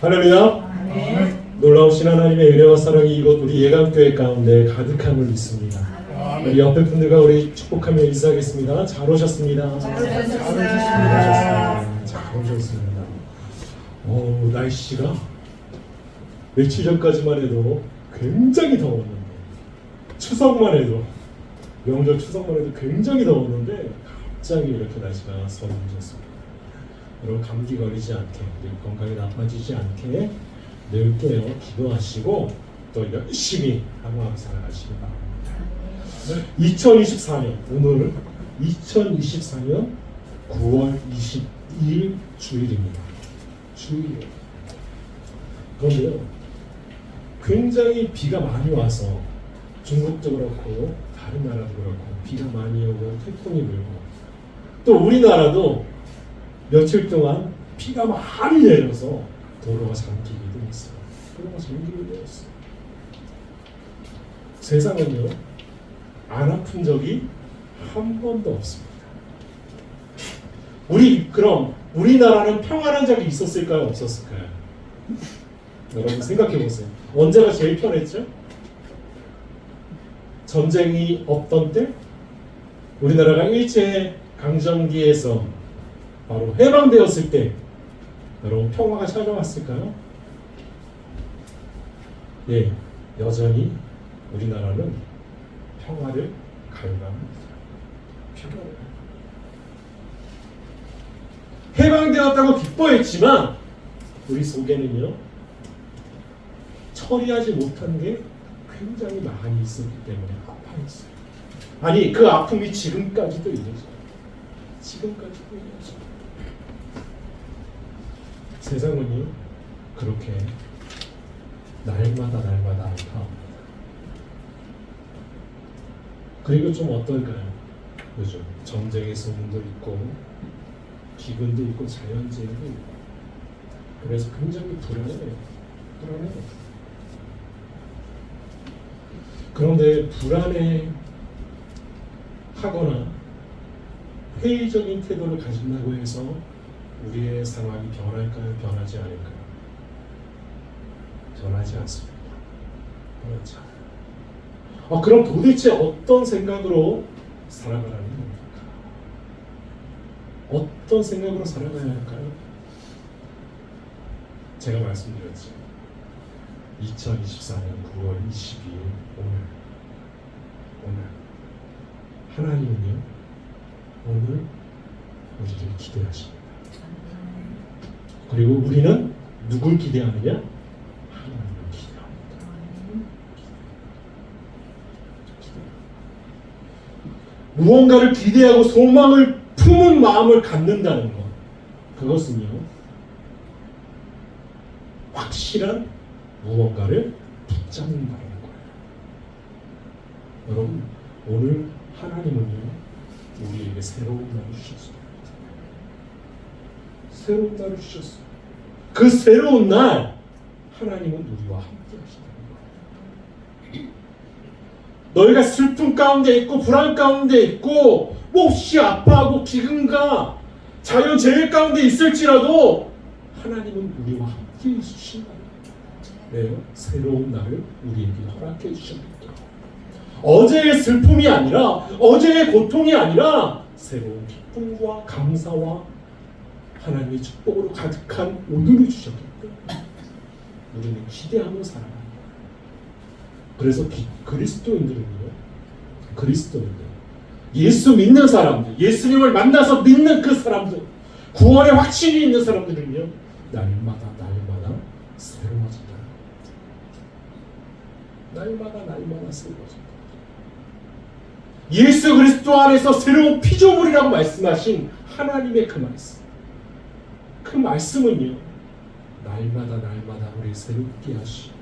할렐루야. 네. 놀라우신 하나님의 은혜와 사랑이 이곳 우리 예감교회 가운데 가득함을 믿습니다. 우리 옆에 분들과 우리 축복하며 인사하겠습니다. 잘 오셨습니다. 잘 오셨습니다. 잘 오셨습니다. 날씨가 며칠 전까지만 해도 굉장히 더웠는데, 추석만 해도, 명절 추석만 해도 굉장히 더웠는데 갑자기 이렇게 날씨가 선선해졌습니다. 여러분 감기 걸리지 않게, 건강이 나빠지지 않게 늘 깨어 기도하시고 또 열심히 하루하루 살아가시기 바랍니다. 2024년 오늘 2024년 9월 22일 주일입니다. 주일이에요. 그런데요, 굉장히 비가 많이 와서 중국도 그렇고 다른 나라도 그렇고 비가 많이 오고 태풍이 불고, 또 우리나라도 며칠 동안 비가 많이 내려서 도로가 잠기기도 했어요. 도로가 잠기기도 했어요. 세상은요, 안 아픈 적이 한 번도 없습니다. 그럼 우리나라는 평안한 적이 있었을까요? 없었을까요? 여러분 생각해 보세요. 언제가 제일 편했죠? 전쟁이 없던 때? 우리나라가 일제 강점기에서 바로 해방되었을 때 여러분 평화가 찾아왔을까요? 예, 여전히 우리나라는 평화를 갈망합니다. 해방되었다고 기뻐했지만 우리 속에는요, 처리하지 못한 게 굉장히 많이 있었기 때문에 아파했어요. 아니, 그 아픔이 지금까지도 이어져요. 지금까지도 이어져요. 세상은요, 그렇게 날마다 아파합니다. 그리고 좀 어떨까요? 요즘 전쟁의 소문도 있고 기근도 있고 자연재해도 있고, 그래서 굉장히 불안해요. 그런데 불안해하거나 회의적인 태도를 가진다고 해서 우리의 상황이 변할까요? 변하지 않을까요? 변하지 않습니다. 그렇죠. 그럼 도대체 어떤 생각으로 살아가라는 겁니까? 어떤 생각으로 살아가야 할까요? 제가 말씀드렸죠. 2024년 9월 22일 오늘 하나님은요, 오늘 우리를 기대하십니다. 그리고 우리는 누굴 기대하느냐? 하나님을 기대합니다. 무언가를 기대하고 소망을 품은 마음을 갖는다는 것, 그것은요, 확실한 무언가를 붙잡는다는 거예요. 여러분, 오늘 하나님은요, 우리에게 새로운 날을 주셨어요. 새로운 날을 주셨어요. 그 새로운 날, 하나님은 우리와 함께 하신다는 거예요. 너희가 슬픔 가운데 있고 불안 가운데 있고 몹시 아파하고 기근과 자연재해 가운데 있을지라도 하나님은 우리와 함께 해주신다는 거예요. 네, 새로운 날을 우리에게 허락해 주셨습니다. 어제의 슬픔이 아니라, 어제의 고통이 아니라 새로운 기쁨과 감사와 하나님의 축복으로 가득한 오늘을 주셨기 때문에 우리는 기대하며 살아가는 거예요. 그래서 그리스도인들, 예수 믿는 사람들, 예수님을 만나서 믿는 그 사람들, 구원의 확신이 있는 사람들은요, 날마다 새로워진다. 날마다 새로워진다. 예수 그리스도 안에서 새로운 피조물이라고 말씀하신 하나님의 그 말씀은요, 날마다 우리 새롭게 하시고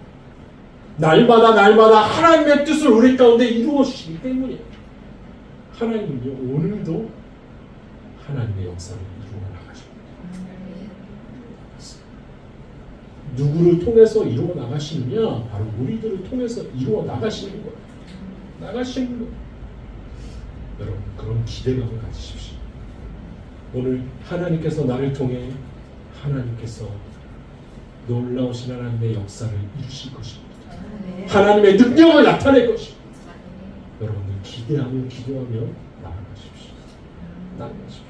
날마다 하나님의 뜻을 우리 가운데 이루어 주시기 때문이에요. 하나님은요, 오늘도 하나님의 역사를 이루어 나가십니다. 누구를 통해서 이루어 나가시느냐? 바로 우리들을 통해서 이루어 나가시는 거예요. 여러분, 그런 기대감을 가지십시오. 오늘 하나님께서 나를 통해 하나님께서 놀라우신 하나님의 역사를 이루실 것입니다. 하나님의 능력을 나타낼 것입니다. 여러분들 기대하며 나아가십시오. 나아가십시오.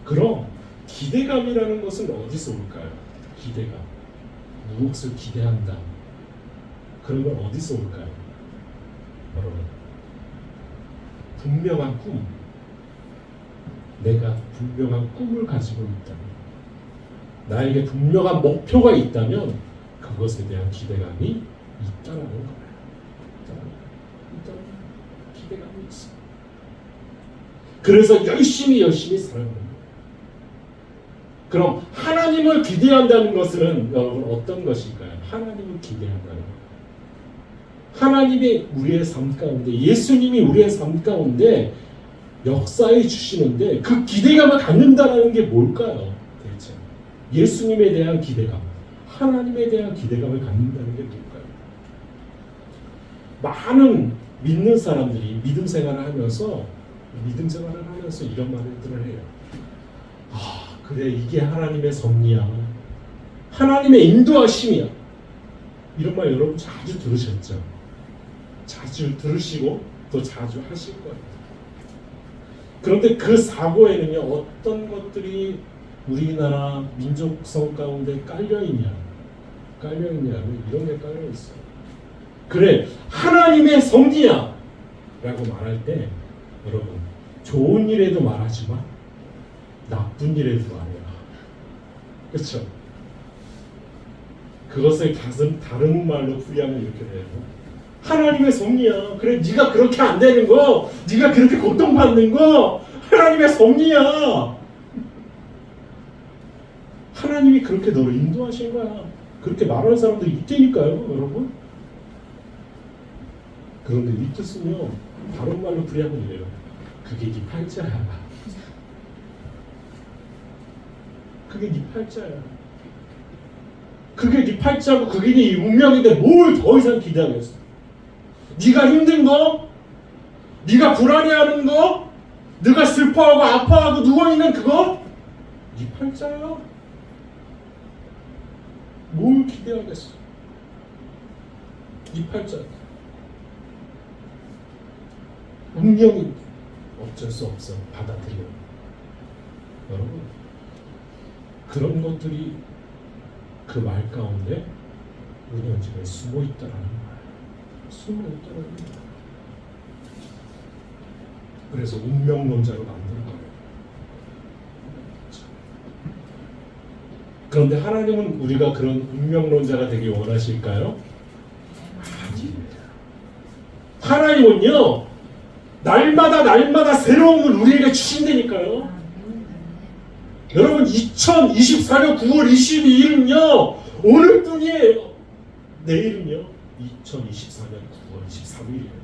그럼 기대감이라는 것은 어디서 올까요? 기대감. 무엇을 기대한다. 그런 건 어디서 올까요? 여러분, 분명한 꿈. 내가 분명한 꿈을 가지고 있다면, 나에게 분명한 목표가 있다면 그것에 대한 기대감이 있다는 거예요. 일단 기대감이 있어. 그래서 열심히 살아가는 거예요. 그럼 하나님을 기대한다는 것은 여러분 어떤 것일까요? 하나님을 기대한다는 거예요. 하나님이 우리의 삶 가운데, 예수님이 우리의 삶 가운데 역사해 주시는데 그 기대감을 갖는다는 게 뭘까요? 대체 예수님에 대한 기대감, 하나님에 대한 기대감을 갖는다는 게 뭘까요? 많은 믿는 사람들이 믿음 생활을 하면서 이런 말들을 해요. 아, 그래, 이게 하나님의 섭리야, 하나님의 인도하심이야. 이런 말 여러분 자주 들으셨죠? 자주 들으시고 또 자주 하실 거예요. 그런데 그 사고에는요, 어떤 것들이 우리나라 민족성 가운데 깔려있냐, 이런 게 깔려있어요. 그래, 하나님의 섭리야 라고 말할 때 여러분, 좋은 일에도 말하지만 나쁜 일에도 말해요. 그렇죠? 그것을 다른 말로 풀이하면 이렇게 돼요. 하나님의 섭리야. 그래, 네가 그렇게 안 되는 거, 네가 그렇게 고통받는 거 하나님의 섭리야. 하나님이 그렇게 너를 인도하신 거야. 그렇게 말하는 사람들이 있다니까요, 여러분. 그런데 이 뜻은요, 다른 말로 풀이하면 이래요. 그게 네 팔자야. 그게 네 팔자야. 그게 네 팔자고 그게 네 운명인데 뭘 더 이상 기대하겠어? 네가 힘든 거, 네가 불안해하는 거, 네가 슬퍼하고 아파하고 누워있는 그거, 네 팔자야. 뭘 기대하겠어? 네 팔자. 운명이 어쩔 수 없어. 받아들여. 여러분, 그런 것들이 그 말 가운데 은연중에 숨어 있다라는 거예요. 숨어 있다라는 거예요. 그래서 운명론자로 만든 거예요. 그런데 하나님은 우리가 그런 운명론자가 되기 원하실까요? 아닙니다. 하나님은요, 날마다 새로움을 우리에게 주신다니까요. 여러분, 2024년 9월 22일은요 오늘뿐이에요. 내일은요 2024년 9월 23일이에요.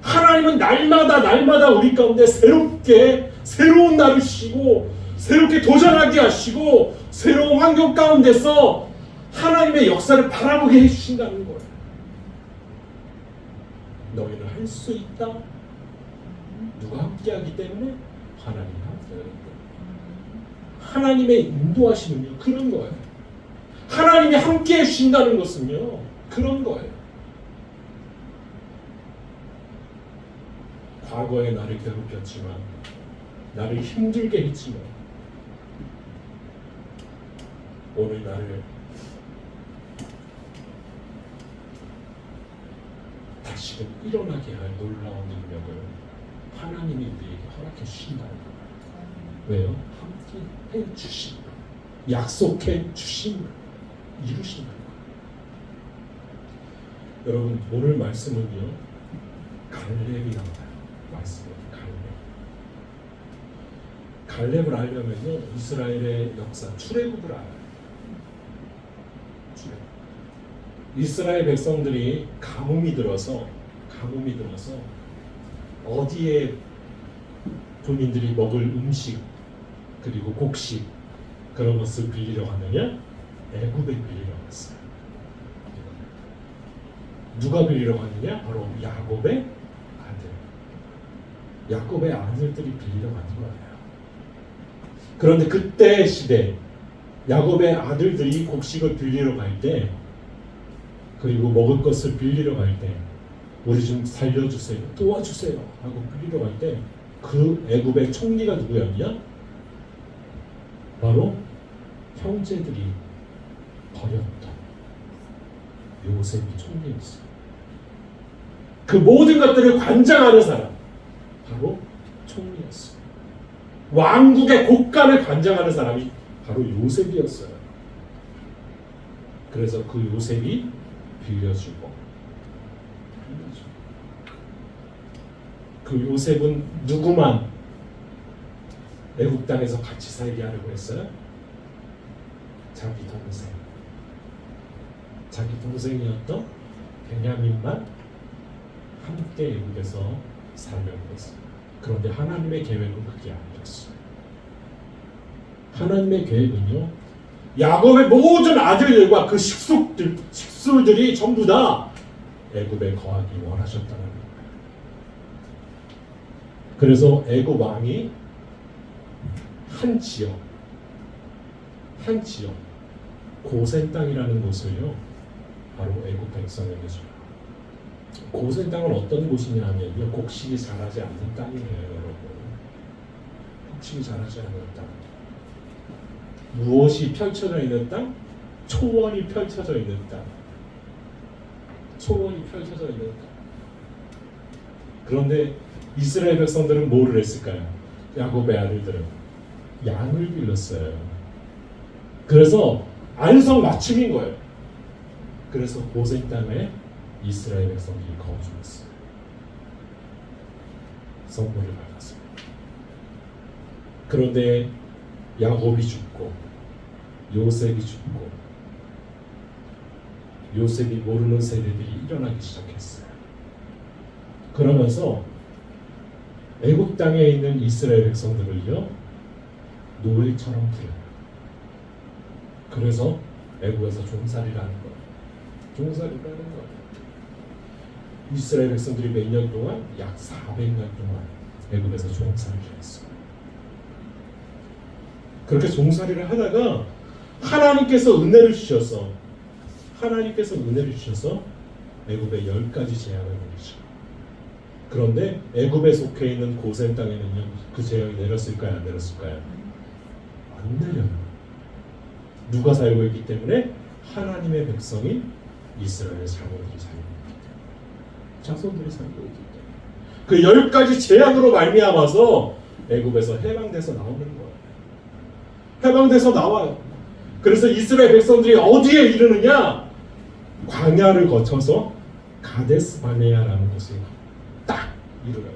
하나님은 날마다 우리 가운데 새로운 날을 주시고 새롭게 도전하게 하시고 새로운 환경 가운데서 하나님의 역사를 바라보게 해주신다는 거예요. 너희는 할 수 있다. 누가 함께하기 때문에? 하나님이 함께하기 때문에. 하나님의 인도하심은요, 그런 거예요. 하나님이 함께해 주신다는 것은요, 그런 거예요. 과거에 나를 괴롭혔지만, 나를 힘들게 했지만, 오늘 나를 다시금 일어나게 할 놀라운 능력을 하나님이 우리에게 허락해 주신다는 거예요. 왜요? 함께 해 주신 거예요. 약속해 주신 거예요. 이루신 거예요. 여러분, 오늘 말씀은요, 갈렙이 나와요. 말씀은 갈렙을 알려면요, 이스라엘의 역사, 출애굽을 알아요. 이스라엘 백성들이 가뭄이 들어서 어디에 본인들이 먹을 음식 그리고 곡식 그런 것을 빌리러 갔느냐? 애굽에 빌리러 갔어요. 누가 빌리러 갔느냐? 바로 야곱의 아들들이 빌리러 간 거예요. 그런데 그때 시대 야곱의 아들들이 곡식을 빌리러 갈 때, 그리고 먹을 것을 빌리러 갈 때, 우리 좀 살려주세요, 도와주세요 하고 빌리러 갈 때, 그 애굽의 총리가 누구였냐? 바로 형제들이 버렸던 요셉이 총리였어요. 그 모든 것들을 관장하는 사람, 바로 총리였어요. 왕국의 국간을 관장하는 사람이 바로 요셉이었어요. 그래서 그 요셉이 빌려주고, 그 요셉은 누구만 애국 땅에서 같이 살게 하려고 했어요? 자기 동생, 자기 동생이었던 베냐민만 함께 애국에서 살려고 했어요. 그런데 하나님의 계획은 그게 아니었어요. 하나님의 계획은요, 야곱의 모든 아들들과 그 식술들이 전부 다 애굽에 거하기 원하셨다는 거예요. 그래서 애굽 왕이 한 지역 고센 땅이라는 곳을요, 바로 애굽 백성에게 줘요. 고센 땅은 어떤 곳이냐면요, 곡식이 자라지 않는 땅이에요, 여러분. 곡식이 자라지 않는 땅. 무엇이 펼쳐져 있는 땅? 초원이 펼쳐져 있는 땅. 초원이 펼쳐져 있는 땅. 그런데 이스라엘 백성들은 뭐를 했을까요? 야곱의 아들들은 양을 빌렸어요. 그래서 안성맞춤인 거예요. 그래서 고센 땅에 이스라엘 백성들이 거주했어요. 선물을 받았어요. 그런데 야곱이 죽고 요셉이 죽고 요셉이 모르는 세대들이 일어나기 시작했어요. 그러면서 애굽 땅에 있는 이스라엘 백성들을요, 노예처럼 부려요. 그래서 애굽에서 종살이를 하는 거예요. 종살이를 하는 거예요. 이스라엘 백성들이 몇 년 동안? 약 400년 동안 애굽에서 종살이를 했어요. 그렇게 종살이를 하다가 하나님께서 은혜를 주셔서 애굽에 10가지 재앙을 내리죠. 그런데 애굽에 속해 있는 고센 땅에는요, 그 재앙이 내렸을까요? 안 내렸을까요? 안 내려요. 누가 살고 있기 때문에? 하나님의 백성인 이스라엘 자손들이 살고 있기 때문에. 자손들이 살고 있기 때문에. 그 10가지 재앙으로 말미암아서 애굽에서 해방돼서 나오는 거예요. 해방돼서 나와요. 그래서 이스라엘 백성들이 어디에 이르느냐? 광야를 거쳐서 가데스 바네아라는 곳에 딱 이르러요.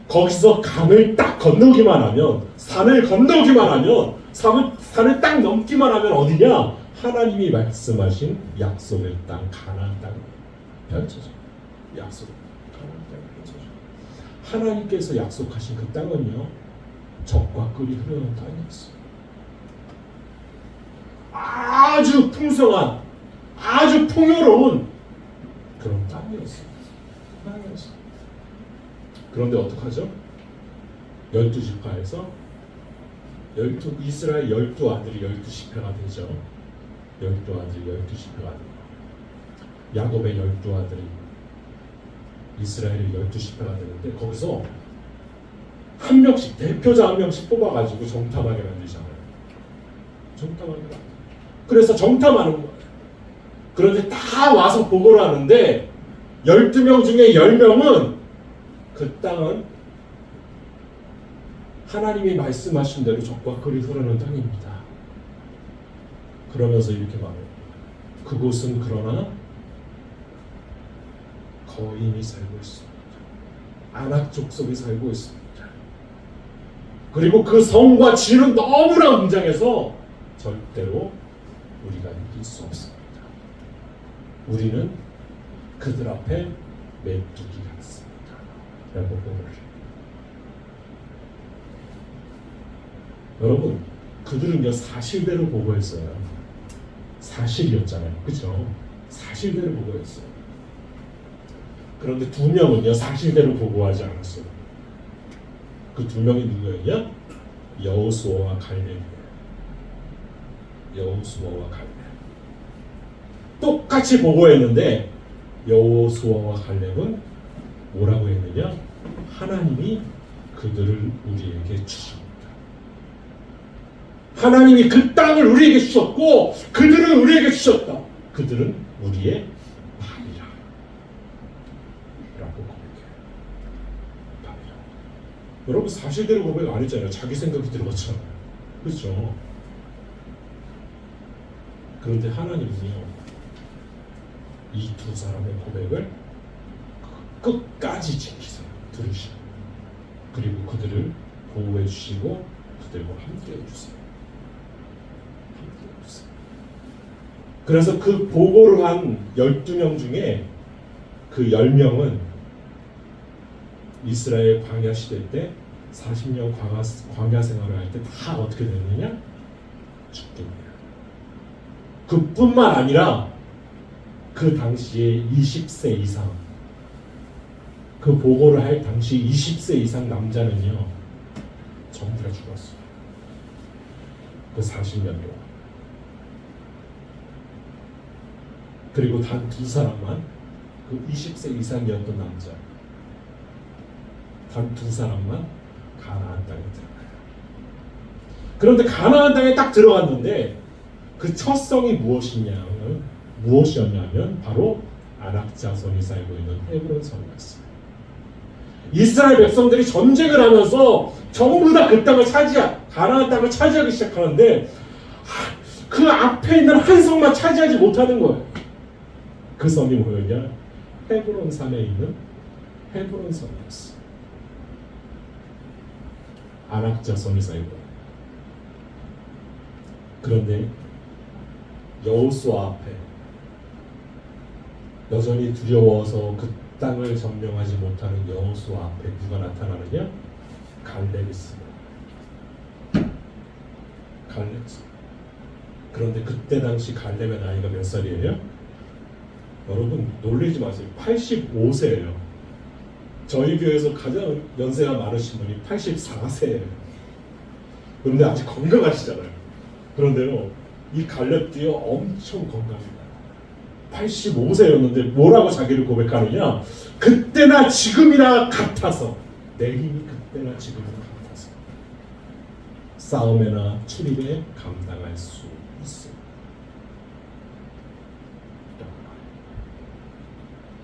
거기서 강을 딱 건너기만 하면, 산을 건너기만 하면, 산을 딱 넘기만 하면 어디냐? 하나님이 말씀하신 약속의 땅, 가나안 땅 펼쳐져. 약속 가나안 땅 펼쳐져. 하나님께서 약속하신 그 땅은요, 젖과 꿀이 흐르는 땅이었어요. 아주 풍성한, 아주 풍요로운 그런 땅이었어요. 그런데 어떡하죠? 12지파에서 이스라엘 12아들이 12지파가 되죠. 12아들이 12지파가 돼요. 야곱의 12아들이 이스라엘의 12지파가 되는데, 거기서 한 명씩, 대표자 한 명씩 뽑아가지고 정탐하게 만들잖아요. 정탐하게 만들어요. 그래서 정탐하는 거예요. 그런데 다 와서 보고를 하는데 12명 중에 10명은 그 땅은 하나님이 말씀하신 대로 젖과 꿀이 흐르는 땅입니다. 그러면서 이렇게 말해요. 그곳은 그러나 거인이 살고 있습니다. 아낙 족속이 살고 있습니다. 그리고 그 성과 지는 너무나 웅장해서 절대로 우리가 이길 수 없습니다. 우리는 그들 앞에 메뚜기 같습니다. 라고 보고를 해요. 여러분, 그들은요, 사실대로 보고했어요. 사실이었잖아요. 그렇죠? 사실대로 보고했어요. 그런데 2명은요, 사실대로 보고하지 않았어요. 그 2명이 누구였냐? 여호수아와 갈렙이에요. 여호수아와 갈렙. 똑같이 보고했는데 여호수아와 갈렙은 뭐라고 했느냐? 하나님이 그들을 우리에게 주셨다. 하나님이 그 땅을 우리에게 주셨고 그들은 우리에게 주셨다. 그들은 우리의 밥이라 라고 고백해요. 밥이라. 여러분 사실대로 고백 안 했잖아요. 자기 생각이 들어갔잖아요. 그렇죠? 그런데 하나님은요, 이 두 사람의 고백을 끝까지 지키세요. 들으시고 그리고 그들을 보호해 주시고 그들과 함께 해주세요. 그래서 그 보고를 한 12명 중에 그 10명은 이스라엘 광야 시대 때 40년 광야 생활을 할 때 다 어떻게 됐느냐? 죽게 돼요. 그뿐만 아니라 그 당시에 20세 이상, 그 보고를 할 당시 20세 이상 남자는요 전부 다 죽었어요. 그 40년 동안. 그리고 단 두 사람만, 그 20세 이상이었던 남자, 단 두 사람만 가나안 땅에 들어가요. 그런데 가나안 땅에 딱 들어갔는데 그 첫 성이 무엇이었냐면 바로 아낙 자손이 살고 있는 헤브론 성이었어요. 이스라엘 백성들이 전쟁을 하면서 전부 다 그 땅을 가나안 땅을 차지하기 시작하는데 그 앞에 있는 한 성만 차지하지 못하는 거예요. 그 성이 뭐였냐? 헤브론 산에 있는 헤브론 성이었어. 아낙 자손이 살고. 그런데 여호수아 앞에 여전히 두려워서 그 땅을 점령하지 못하는 여호수아 앞에 누가 나타나느냐? 갈렙이 있습니다. 갈렙. 그런데 그때 당시 갈렙의 나이가 몇 살이에요? 여러분 놀라지 마세요. 85세예요. 저희 교회에서 가장 연세가 많으신 분이 84세예요. 그런데 아직 건강하시잖아요. 그런데요, 이 갈렙도요 엄청 건강합니다. 85세였는데 뭐라고 자기를 고백하느냐? 그때나 지금이나 같아서, 내 힘이 그때나 지금이나 같아서 싸움에나 출입에 감당할 수 있어.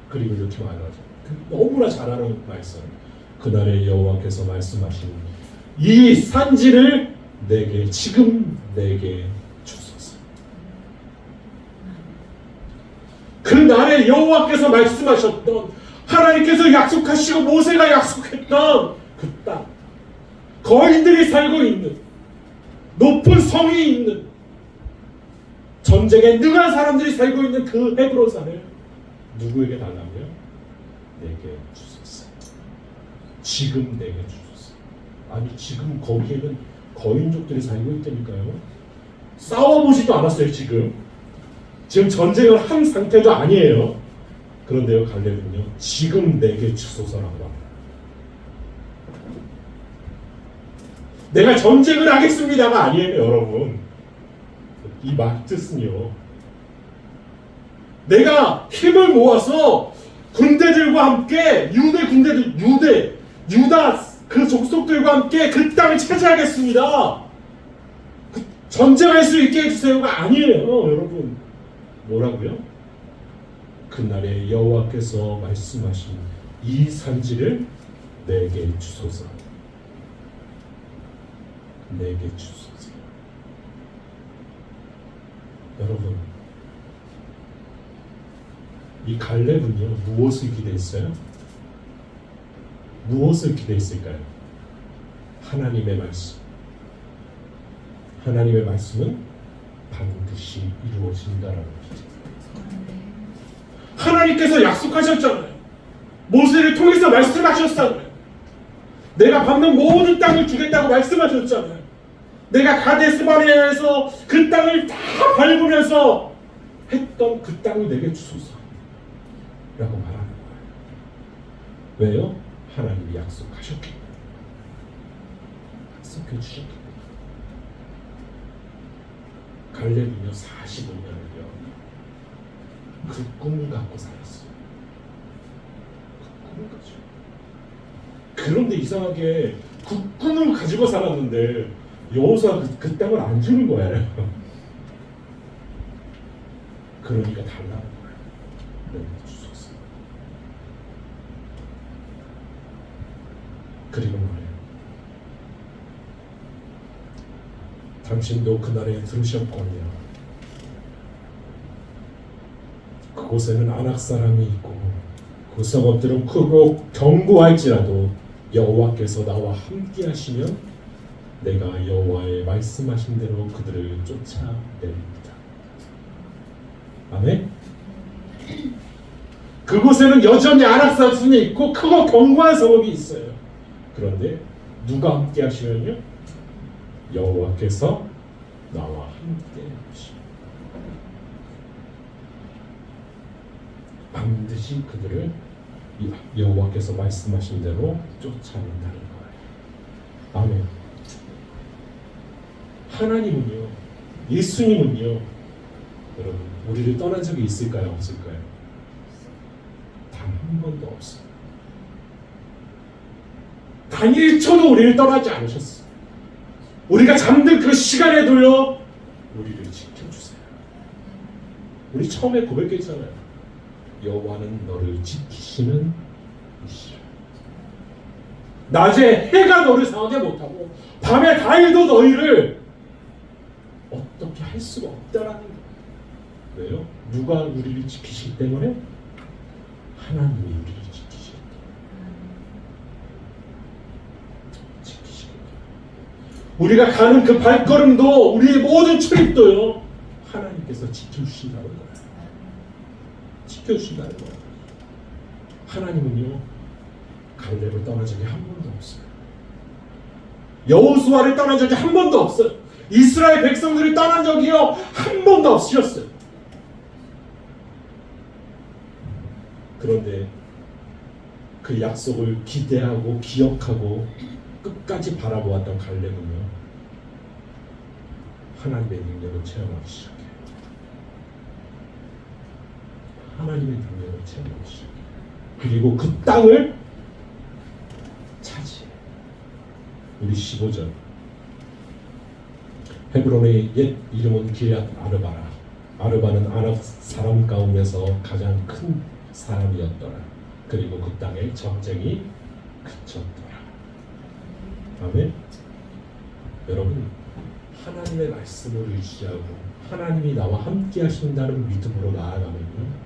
그리고 이렇게 말하죠. 너무나 잘 아는 말씀. 그날에 여호와께서 말씀하신 이 산지를 지금 내게 주소서. 그날에 여호와께서 말씀하셨던, 하나님께서 약속하시고 모세가 약속했던 그 땅, 거인들이 살고 있는, 높은 성이 있는, 전쟁에 능한 사람들이 살고 있는 그 헤브론 산을 누구에게 달라고요? 내게 주소서. 지금 내게 주소서. 아니 지금 거기에는 거인족들이 살고 있다니까요. 싸워보지도 않았어요. 지금 전쟁을 한 상태도 아니에요. 그런데요, 갈렙은요 지금 내게 주소서라고 합니다. 내가 전쟁을 하겠습니다가 아니에요. 여러분, 이 말 뜻은요, 내가 힘을 모아서 군대들과 함께 유다 그 족속들과 함께 그 땅을 차지하겠습니다. 전쟁할 수 있게 해주세요가 아니에요. 여러분, 뭐라고요? 그날에 여호와께서 말씀하신 이 산지를 내게 주소서. 내게 주소서. 여러분, 이 갈렙은요 무엇을 기대했어요? 무엇을 기대했을까요? 하나님의 말씀. 하나님의 말씀은 반드시 이루어진다라는 거죠. 하나님께서 약속하셨잖아요. 모세를 통해서 말씀하셨잖아요. 내가 밟는 모든 땅을 주겠다고 말씀하셨잖아요. 내가 가데스바네아에서 그 땅을 다 밟으면서 했던 그 땅을 내게 주소서 라고 말하는 거예요. 왜요? 하나님이 약속하셨기 때문에. 약속해 주셨기 때문에. 갈렙은요 45년을요 그 꿈을 갖고 살았어요. 그 꿈을 가지고. 그런데 이상하게 그 꿈을 가지고 살았는데 여호수아가 그 땅을 안 주는 거예요. 그러니까 달라는 거예요. 너희들 주소서. 그리고 말해요. 당신도 그날에 들으셨거니와 그곳에는 아낙 사람이 있고 그 성읍들은 크고 견고할지라도 여호와께서 나와 함께 하시면 내가 여호와의 말씀하신 대로 그들을 쫓아내리리다. 아멘. 그곳에는 여전히 아낙 사람이 있고 크고 견고한 성읍이 있어요. 그런데 누가 함께 하시면요? 여호와께서 나와 함께 하시면 반드시 그들을 여호와께서 말씀하신 대로 쫓아낸다는 거예요. 아멘. 하나님은요, 예수님은요, 여러분 우리를 떠난 적이 있을까요, 없을까요? 단 한 번도 없어요. 단 1초도 우리를 떠나지 않으셨어요. 우리가 잠든 그 시간에도요, 우리를 지켜주세요. 우리 처음에 고백했잖아요. 여호와는 너를 지키시는 이시라. 낮에 해가 너를 상하게 못하고 밤에 달도 너희를 어떻게 할 수가 없다라는 거예요. 왜요? 누가 우리를 지키시기 때문에? 하나님이 우리를 지키시기 때문에. 우리가 가는 그 발걸음도 우리의 모든 출입도요 하나님께서 지켜주신다는 거예요. 지켜주신다는 거예요. 하나님은요 갈렙을 떠난 적이 한 번도 없어요. 여호수아를 떠난 적이 한 번도 없어요. 이스라엘 백성들을 떠난 적이요 한 번도 없으셨어요. 그런데 그 약속을 기대하고 기억하고 끝까지 바라보았던 갈렙은요 하나님의 능력을 체험하기 시작해요. 하나님의 능력을 체험하기 시작해요. 그리고 그 땅을 차지해요. 우리 15절 헤브론의 옛 이름은 기럇 아르바라. 아르바는 아랍 사람 가운데서 가장 큰 사람이었더라. 그리고 그 땅에 전쟁이 그쳤더라. 아멘. 여러분 하나님의 말씀을 의지하고 하나님이 나와 함께 하신다는 믿음으로 나아가면요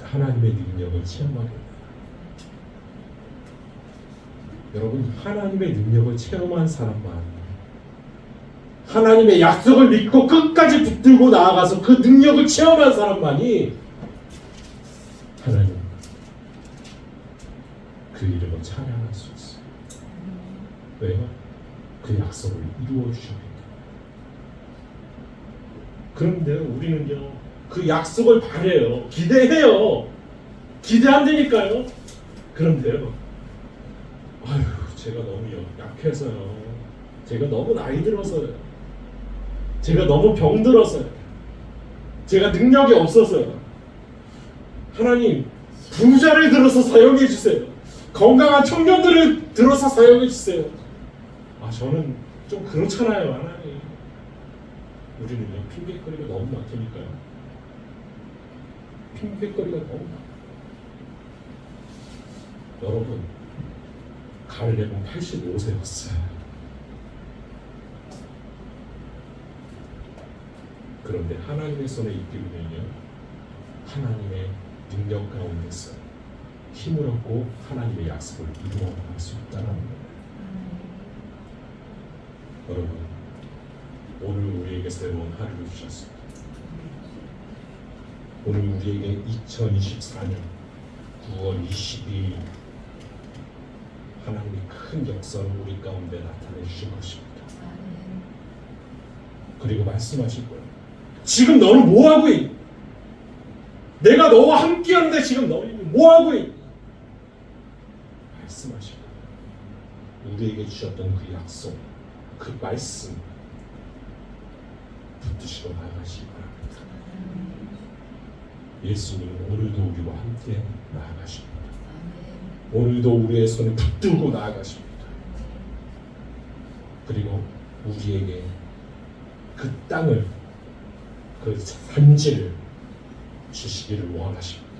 하나님의 능력을 체험하게 돼요. 여러분 하나님의 능력을 체험한 사람만 하나님의 약속을 믿고 끝까지 붙들고 나아가서 그 능력을 체험한 사람만이 하나님 그 이름을 찬양할 수 있어요. 왜요? 그 약속을 이루어 주셨기 때문에. 그런데 우리는요 그 약속을 바래요. 기대해요. 기대한다니까요. 그런데요 아유 제가 너무 약해서요. 제가 너무 나이 들어서요. 제가 너무 병들어서요. 제가 능력이 없어서요. 하나님 부자를 들어서 사용해 주세요. 건강한 청년들을 들어서 사용해 주세요. 아 저는 좀 그렇잖아요. 하나님 우리는요 핑계거리가 너무 많다니까요. 핑계거리가 너무 많아요. 여러분 갈렙은 85세였어요. 그런데 하나님의 손에 이끌면요 하나님의 능력 가운데서 힘을 얻고 하나님의 약속을 이루어 나갈 수 있다는 거예요. 여러분 오늘 우리에게 새로운 하루를 주셨습니다. 오늘 우리에게 2024년 9월 22일 하나님이 큰 역사를 우리 가운데 나타내 주실 것입니다. 그리고 말씀하실 거예요. 지금 너는 뭐하고 있니? 내가 너와 함께하는데 지금 너는 뭐하고 있니? 말씀하실 거예요. 우리에게 주셨던 그 약속, 그 말씀 붙드시고 나아가시기 바랍니다. 예수님은 오늘도 우리와 함께 나아가십니다. 오늘도 우리의 손을 붙들고 나아가십니다. 그리고 우리에게 그 땅을, 그 산지를 주시기를 원하십니다.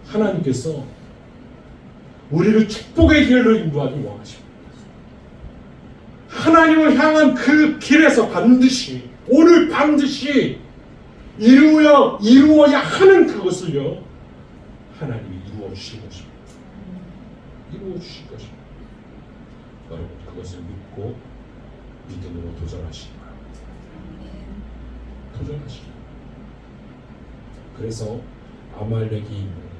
하나님께서 우리를 축복의 길로 인도하기 원하십니다. 하나님을 향한 그 길에서 반드시, 오늘 반드시 이루어야 하는 그것을요, 하나님이 이루어 주실 것입니다. 이루어 주실 것입니다. 여러분, 그것을 믿고 믿음으로 도전하시기 바랍니다. 도전하시기 바랍니다. 그래서 아말렉이 있는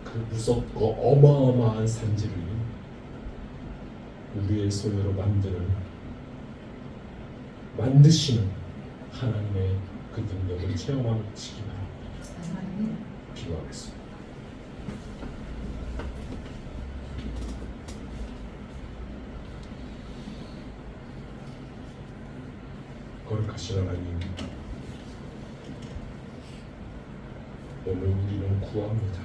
그 무섭고 어마어마한 산지를 우리의 소유로 만드시는 하나님의 그 능력을 체험하시기 바랍니다. 기도하겠습니다. 거룩하신 하나님, 오늘 우리는 구합니다.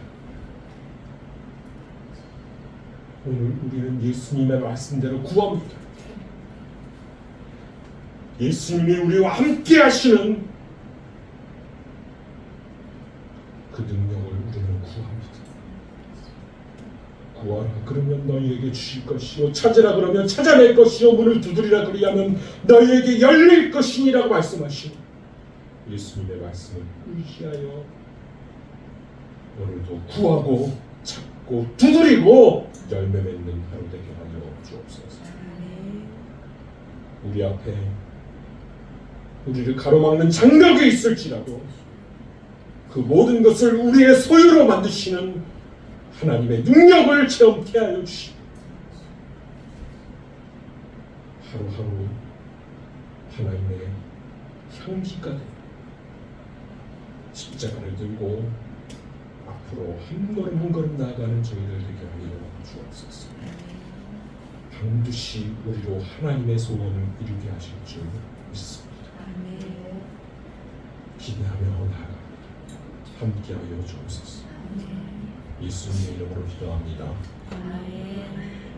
오늘 우리는 예수님의 말씀대로 구합니다. 예수님이 우리와 함께 하시는 그 능력을 우리는 구합니다. 구하라 그러면 너희에게 주실 것이요, 찾으라 그러면 찾아낼 것이요, 문을 두드리라 그리하면 너희에게 열릴 것이니라고 말씀하시고, 예수님의 말씀을 의지하여 오늘도 구하고 찾고 두드리고 열매 맺는 하루 되게 하여 주옵소서. 우리 앞에 우리를 가로막는 장벽이 있을지라도 그 모든 것을 우리의 소유로 만드시는 하나님의 능력을 체험케 하여 주시고, 하루하루 하나님의 향기가 되어 십자가를 들고 앞으로 한 걸음 한 걸음 나아가는 저희들 되게 하여 주옵소서. 반드시 우리로 하나님의 소원을 이루게 하실 줄 믿습니다. 기대하며 나아갑니다. 함께하여 주옵소서. 예수님의 이름으로 기도합니다. 아멘.